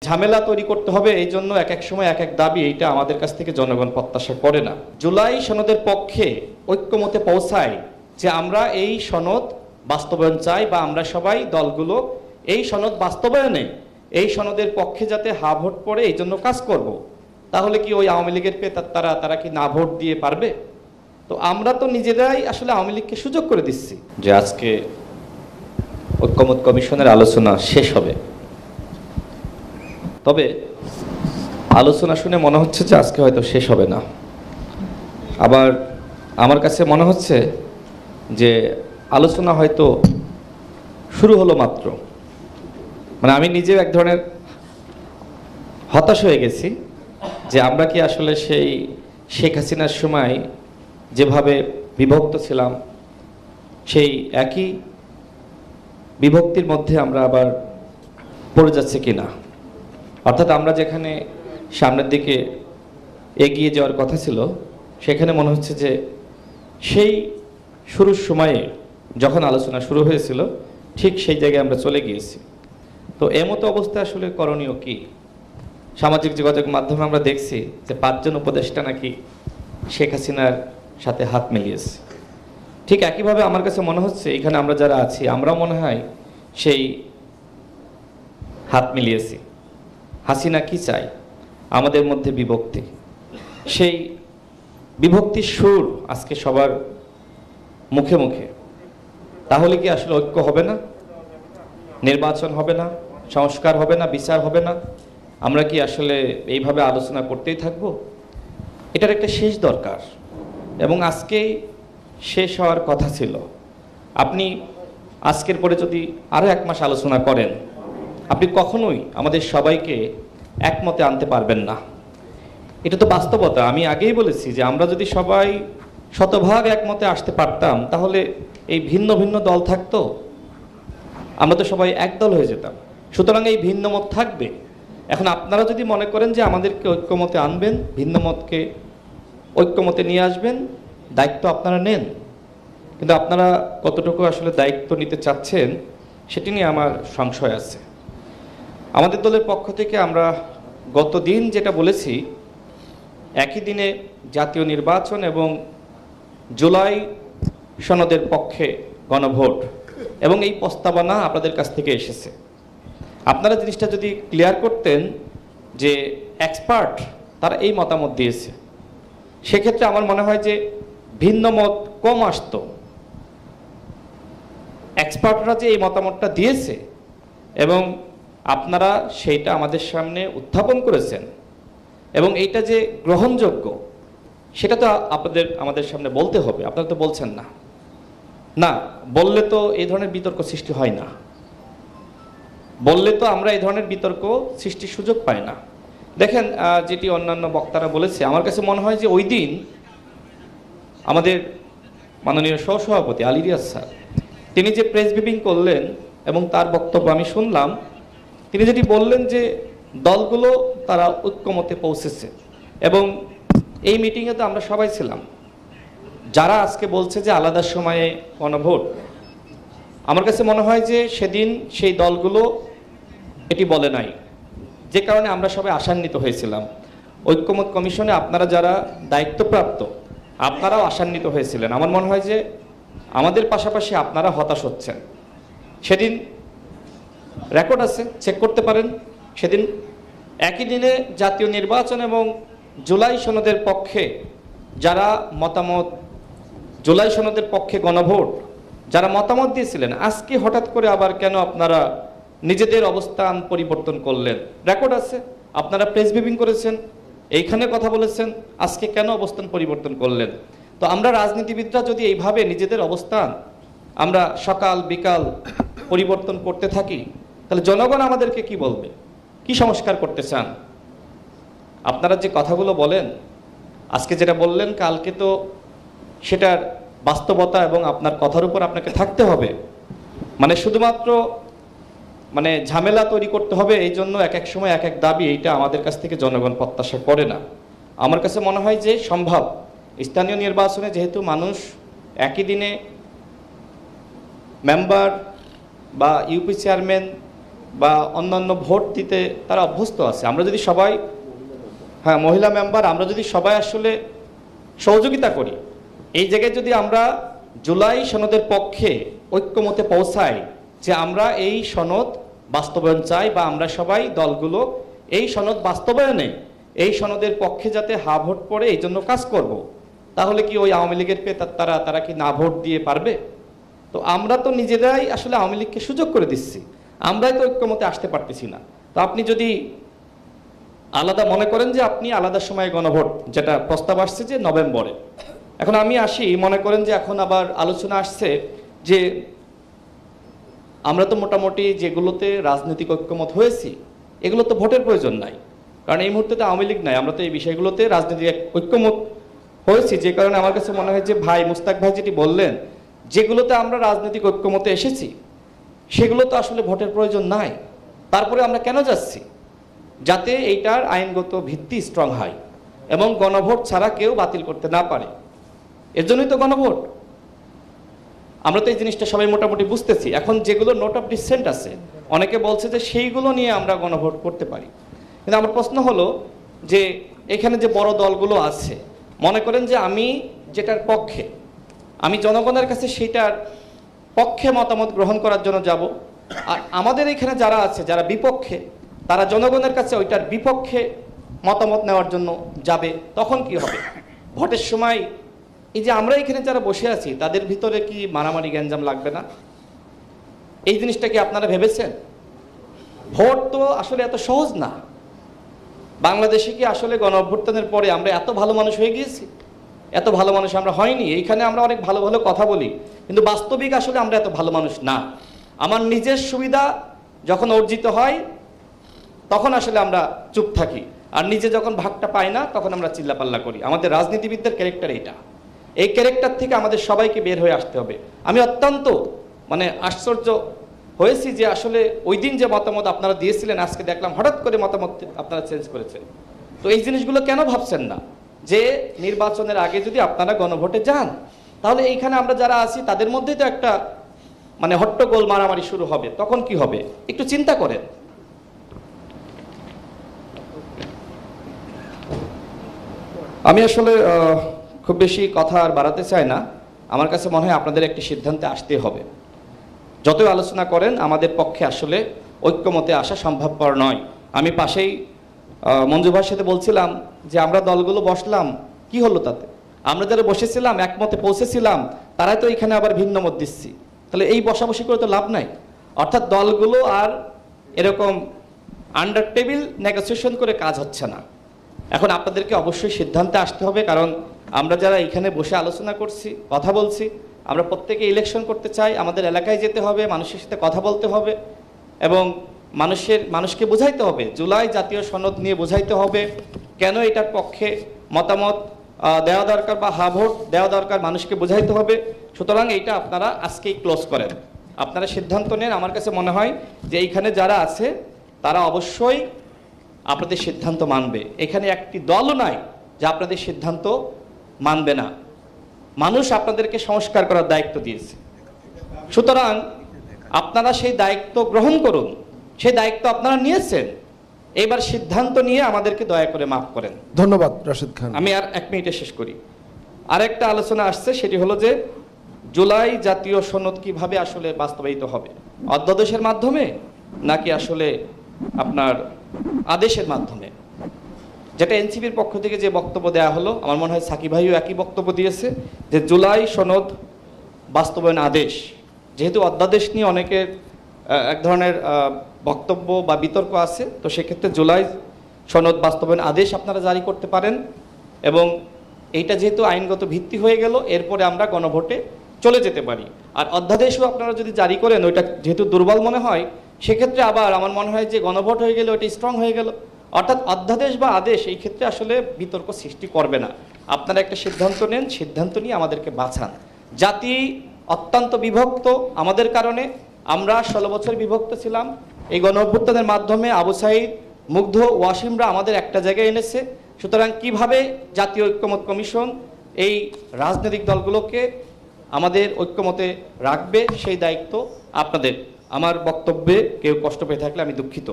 ঝামেলা তৈরি করতে হবে এই জন্য এক এক সময় এক এক দাবি, এইটা আমাদের কাছ থেকে জনগণ প্রত্যাশা করে না। জুলাই সনদের পক্ষে ঐক্যমতে পৌঁছায় যে আমরা এই সনদ বাস্তবায়ন চাই, বা আমরা সবাই দলগুলো এই সনদ বাস্তবায়নে এই সনদের পক্ষে যাতে হা ভোট পড়ে এই জন্য কাজ করব। তাহলে কি ওই আওয়ামী লীগের তারা কি না ভোট দিয়ে পারবে? তো আমরা তো নিজেরাই আসলে আওয়ামী লীগকে সুযোগ করে দিচ্ছি যে আজকে ঐক্যমত কমিশনের আলোচনা শেষ হবে। তবে আলোচনা শুনে মনে হচ্ছে যে আজকে হয়তো শেষ হবে না। আবার আমার কাছে মনে হচ্ছে যে আলোচনা হয়তো শুরু হলো মাত্র। মানে আমি নিজেও এক ধরনের হতাশ হয়ে গেছি যে আমরা কি আসলে সেই শেখ হাসিনার সময় যেভাবে বিভক্ত ছিলাম সেই একই বিভক্তির মধ্যে আমরা আবার পড়ে যাচ্ছে কিনা। অর্থাৎ আমরা যেখানে সামনের দিকে এগিয়ে যাওয়ার কথা ছিল সেখানে মনে হচ্ছে যে সেই শুরুর সময়ে যখন আলোচনা শুরু হয়েছিল ঠিক সেই জায়গায় আমরা চলে গিয়েছি। তো এমতো অবস্থা আসলে করণীয় কি? সামাজিক যোগাযোগ মাধ্যমে আমরা দেখছি যে 5 জন উপদেষ্টা নাকি শেখ হাসিনার সাথে হাত মিলিয়েছে। ঠিক একইভাবে আমার কাছে মনে হচ্ছে এখানে আমরা যারা আছি আমরাও মনে হয় সেই হাত মিলিয়েছি। হাসিনা কি চাই? আমাদের মধ্যে বিভক্তি। সেই বিভক্তির সুর আজকে সবার মুখে মুখে। তাহলে কি আসলে ঐক্য হবে না? নির্বাচন হবে না? সংস্কার হবে না? বিচার হবে না? আমরা কি আসলে এইভাবে আলোচনা করতেই থাকব? এটার একটা শেষ দরকার এবং আজকেই শেষ হওয়ার কথা ছিল। আপনি আজকের পরে যদি আরও 1 মাস আলোচনা করেন আপনি কখনোই আমাদের সবাইকে একমতে আনতে পারবেন না। এটা তো বাস্তবতা। আমি আগেই বলেছি যে আমরা যদি সবাই শতভাগ একমতে আসতে পারতাম তাহলে এই ভিন্ন ভিন্ন দল থাকতো, আমরা তো সবাই এক দল হয়ে যেতাম। সুতরাং এই ভিন্ন মত থাকবে। এখন আপনারা যদি মনে করেন যে আমাদেরকে ঐক্যমতে আনবেন, ভিন্ন মতকে ঐক্যমতে নিয়ে আসবেন, দায়িত্ব আপনারা নেন। কিন্তু আপনারা কতটুকু আসলে দায়িত্ব নিতে চাচ্ছেন সেটি নিয়ে আমার সংশয় আছে। আমাদের দলের পক্ষ থেকে আমরা গত দিন যেটা বলেছি, একই দিনে জাতীয় নির্বাচন এবং জুলাই সনদের পক্ষে গণভোট এবং এই প্রস্তাবনা আপনাদের কাছ থেকে এসেছে। আপনারা জিনিসটা যদি ক্লিয়ার করতেন যে এক্সপার্ট তারা এই মতামত দিয়েছে, সেক্ষেত্রে আমার মনে হয় যে ভিন্ন মত কম আসতো। এক্সপার্টরা যে এই মতামতটা দিয়েছে এবং আপনারা সেইটা আমাদের সামনে উত্থাপন করেছেন এবং এইটা যে গ্রহণযোগ্য সেটা তো আমাদের সামনে বলতে হবে। আপনারা তো বলছেন না। না বললে তো এই ধরনের বিতর্ক সৃষ্টি হয় না। বললে তো আমরা এই ধরনের বিতর্ক সৃষ্টির সুযোগ পাই না। দেখেন যেটি অন্যান্য বক্তারা বলেছে, আমার কাছে মনে হয় যে ওই দিন আমাদের মাননীয় সহসভাপতি আলী রিয়াজ স্যার তিনি যে প্রেস ব্রিফিং করলেন এবং তার বক্তব্য আমি শুনলাম, তিনি যেটি বললেন যে দলগুলো তারা ঐক্যমতে পৌঁছেছে এবং এই মিটিংয়ে তো আমরা সবাই ছিলাম। যারা আজকে বলছে যে আলাদা সময়ে গণভোট, আমার কাছে মনে হয় যে সেদিন সেই দলগুলো এটি বলে নাই, যে কারণে আমরা সবাই আশান্বিত হয়েছিলাম। ঐক্যমত কমিশনে আপনারা যারা দায়িত্বপ্রাপ্ত আপনারাও আশান্বিত হয়েছিলেন। আমার মনে হয় যে আমাদের পাশাপাশি আপনারা হতাশ হচ্ছেন। সেদিন রেকর্ড আছে, চেক করতে পারেন। সেদিন একই দিনে জাতীয় নির্বাচন এবং জুলাই সনদের পক্ষে যারা মতামত, জুলাই সনদের পক্ষে গণভোট যারা মতামত দিয়েছিলেন, আজকে হঠাৎ করে আবার কেন আপনারা নিজেদের অবস্থান পরিবর্তন করলেন? রেকর্ড আছে, আপনারা প্রেস ব্রিফিং করেছেন, এইখানে কথা বলেছেন, আজকে কেন অবস্থান পরিবর্তন করলেন? তো আমরা রাজনীতিবিদরা যদি এইভাবে নিজেদের অবস্থান আমরা সকাল বিকাল পরিবর্তন করতে থাকি তাহলে জনগণ আমাদেরকে কি বলবে? কি সংস্কার করতে চান? আপনারা যে কথাগুলো বলেন, আজকে যেটা বললেন কালকে তো সেটার বাস্তবতা এবং আপনার কথার উপর আপনাকে থাকতে হবে। মানে শুধুমাত্র ঝামেলা তৈরি করতে হবে এই জন্য এক এক সময় এক এক দাবি, এইটা আমাদের কাছ থেকে জনগণ প্রত্যাশা করে না। আমার কাছে মনে হয় যে সম্ভব স্থানীয় নির্বাচনে যেহেতু মানুষ একই দিনে মেম্বার বা ইউপি চেয়ারম্যান বা অন্যান্য ভোট দিতে তারা অভ্যস্ত আছে। আমরা যদি সবাই, হ্যাঁ মহিলা মেম্বার, আমরা যদি সবাই আসলে সহযোগিতা করি, এই জায়গায় যদি আমরা জুলাই সনদের পক্ষে ঐক্যমতে পৌঁছাই যে আমরা এই সনদ বাস্তবায়ন চাই, বা আমরা সবাই দলগুলো এই সনদ বাস্তবায়নে এই সনদের পক্ষে যাতে হা ভোট পড়ে এই জন্য কাজ করব, তাহলে কি ওই আওয়ামী লীগের পেয়ে তারা কি না ভোট দিয়ে পারবে? তো আমরা তো নিজেরাই আসলে আওয়ামী লীগকে সুযোগ করে দিচ্ছি, আমরাই তো ঐক্যমতে আসতে পারতেছি না। তো আপনি যদি আলাদা মনে করেন যে আপনি আলাদা সময়ে গণভোট, যেটা প্রস্তাব আসছে যে নভেম্বরে, এখন আমি আসি মনে করেন যে এখন আবার আলোচনা আসছে যে আমরা তো মোটামুটি যেগুলোতে রাজনৈতিক ঐক্যমত হয়েছি এগুলো তো ভোটের প্রয়োজন নাই, কারণ এই মুহূর্তে তো আওয়ামী লীগ নাই, আমরা তো এই বিষয়গুলোতে রাজনৈতিক ঐক্যমত হয়েছি। যে কারণে আমার কাছে মনে হয় যে ভাই মুস্তাক ভাই যেটি বললেন, যেগুলোতে আমরা রাজনৈতিক ঐক্যমতে এসেছি সেগুলো তো আসলে ভোটের প্রয়োজন নাই। তারপরে আমরা কেন যাচ্ছি? যাতে এইটার আইনগত ভিত্তি স্ট্রং হয় এবং গণভোট ছাড়া কেউ বাতিল করতে না পারে, এর জন্যই তো গণভোট। আমরা তো এই জিনিসটা সবাই মোটামুটি বুঝতেছি। এখন যেগুলো নোট অফ ডিসেন্ট আছে, অনেকে বলছে যে সেইগুলো নিয়ে আমরা গণভোট করতে পারি, কিন্তু আমার প্রশ্ন হলো যে এখানে যে বড় দলগুলো আছে, মনে করেন যে আমি যেটার পক্ষে, আমি জনগণের কাছে সেইটার পক্ষে মতামত গ্রহণ করার জন্য যাব, আর আমাদের এখানে যারা আছে যারা বিপক্ষে, তারা জনগণের কাছে ওইটার বিপক্ষে মতামত নেওয়ার জন্য যাবে, তখন কি হবে? ভোটের সময় এই যে আমরা এখানে যারা বসে আছি তাদের ভিতরে কি মারামারি গ্যাঞ্জাম লাগবে না? এই জিনিসটা কি আপনারা ভেবেছেন? ভোট তো আসলে এত সহজ না। বাংলাদেশে কি আসলে গণ অভ্যুত্থানের পরে আমরা এত ভালো মানুষ হয়ে গিয়েছি? এত ভালো মানুষ আমরা হয়নি। এইখানে আমরা অনেক ভালো ভালো কথা বলি, কিন্তু বাস্তবিক আসলে আমরা এত ভালো মানুষ না। আমার নিজের সুবিধা যখন অর্জিত হয় তখন আসলে আমরা চুপ থাকি, আর নিজে যখন ভাগটা পাই না তখন আমরা চিল্লাপাল্লা করি। আমাদের রাজনীতিবিদদের ক্যারেক্টার এইটা। এই ক্যারেক্টার থেকে আমাদের সবাইকে বের হয়ে আসতে হবে। আমি অত্যন্ত আশ্চর্য হয়েছি যে আসলে ওই দিন যে মতামত আপনারা দিয়েছিলেন, আজকে দেখলাম হঠাৎ করে মতামত আপনারা চেঞ্জ করেছেন। তো এই জিনিসগুলো কেন ভাবছেন না যে নির্বাচনের আগে যদি আপনারা গণভোটে যান, তাহলে এইখানে আমরা যারা আছি তাদের মধ্যেই তো একটা হট্টগোল মারামারি শুরু হবে, তখন কি হবে? একটু চিন্তা করেন। আমি আসলে খুব বেশি কথা আর বাড়াতে চাই না। আমার কাছে মনে হয় আপনাদের একটি সিদ্ধান্তে আসতে হবে। যতই আলোচনা করেন আমাদের পক্ষে আসলে ঐক্যমতে আসা সম্ভবপর নয়। আমি পাশেই মঞ্জু ভাইয়ের সাথে বলছিলাম যে আমরা দলগুলো বসলাম, কি হলো তাতে? আমরা যারা বসেছিলাম একমতে পৌঁছেছিলাম, তারাই তো এখানে আবার ভিন্ন মত দিচ্ছি, তাহলে এই বসাবসি করে তো লাভ নাই। অর্থাৎ দলগুলো আর এরকম আন্ডার টেবিল নেগোসিয়েশন করে কাজ হচ্ছে না। এখন আপনাদেরকে অবশ্যই সিদ্ধান্তে আসতে হবে, কারণ আমরা যারা এখানে বসে আলোচনা করছি, কথা বলছি, আমরা প্রত্যেকে ইলেকশন করতে চাই, আমাদের এলাকায় যেতে হবে, মানুষের সাথে কথা বলতে হবে এবং মানুষকে বোঝাইতে হবে, জুলাই জাতীয় সনদ নিয়ে বোঝাইতে হবে কেন এটার পক্ষে মতামত দেওয়া দরকার বা হা ভোট দেওয়া দরকার, মানুষকে বোঝাইতে হবে। সুতরাং এইটা আপনারা আজকেই ক্লোজ করেন, আপনারা সিদ্ধান্ত নেন। আমার কাছে মনে হয় যে এইখানে যারা আছে তারা অবশ্যই আপনাদের সিদ্ধান্ত মানবে। এখানে একটি দলও নাই যে আপনাদের সিদ্ধান্ত মানবে না। মানুষ আপনাদেরকে সংস্কার করার দায়িত্ব দিয়েছে, সুতরাং আপনারা সেই দায়িত্ব গ্রহণ করুন। সেই দায়িত্ব আপনারা নিয়েছেন, এবার সিদ্ধান্ত নিয়ে আমাদেরকে দয়া করে মাফ করেন। ধন্যবাদ রাশেদ খান। আমি আর 1 মিনিটে শেষ করি। আরেকটা আলোচনা আসছে, সেটি হলো যে জুলাই জাতীয় সনদ কিভাবে আসলে বাস্তবায়িত হবে, অধ্যাদেশের মাধ্যমে নাকি আসলে আপনার আদেশের মাধ্যমে? যেটা এনসিপির পক্ষ থেকে যে বক্তব্য দেওয়া হলো, আমার মনে হয় সাকিব ভাইও একই বক্তব্য দিয়েছে যে জুলাই সনদ বাস্তবায়ন আদেশ, যেহেতু অধ্যাদেশ নিয়ে অনেকের এক ধরনের বক্তব্য বা বিতর্ক আছে, তো সেক্ষেত্রে জুলাই সনদ বাস্তবায়ন আদেশ আপনারা জারি করতে পারেন এবং এইটা যেহেতু আইনগত ভিত্তি হয়ে গেল, এরপরে আমরা গণভোটে চলে যেতে পারি। আর অধ্যাদেশও আপনারা যদি জারি করেন, ওইটা যেহেতু দুর্বল মনে হয়, সেক্ষেত্রে আবার আমার মনে হয় যে গণভোট হয়ে গেলে ওইটা স্ট্রং হয়ে গেল। অর্থাৎ অধ্যাদেশ বা আদেশ এই ক্ষেত্রে আসলে বিতর্ক সৃষ্টি করবে না। আপনারা একটা সিদ্ধান্ত নেন, সিদ্ধান্ত নিয়ে আমাদেরকে বাঁচান। জাতি অত্যন্ত বিভক্ত আমাদের কারণে, আমরা 16 বছর বিভক্ত ছিলাম। এই গণ অভ্যুত্থানের মাধ্যমে আবু সাঈদ, মুগ্ধ, ওয়াসিমরা আমাদের একটা জায়গায় এনেছে। সুতরাং কিভাবে জাতীয় ঐক্যমত কমিশন এই রাজনৈতিক দলগুলোকে আমাদের ঐক্যমতে রাখবে, সেই দায়িত্ব আপনাদের। আমার বক্তব্যে কেউ কষ্ট পেয়ে থাকলে আমি দুঃখিত।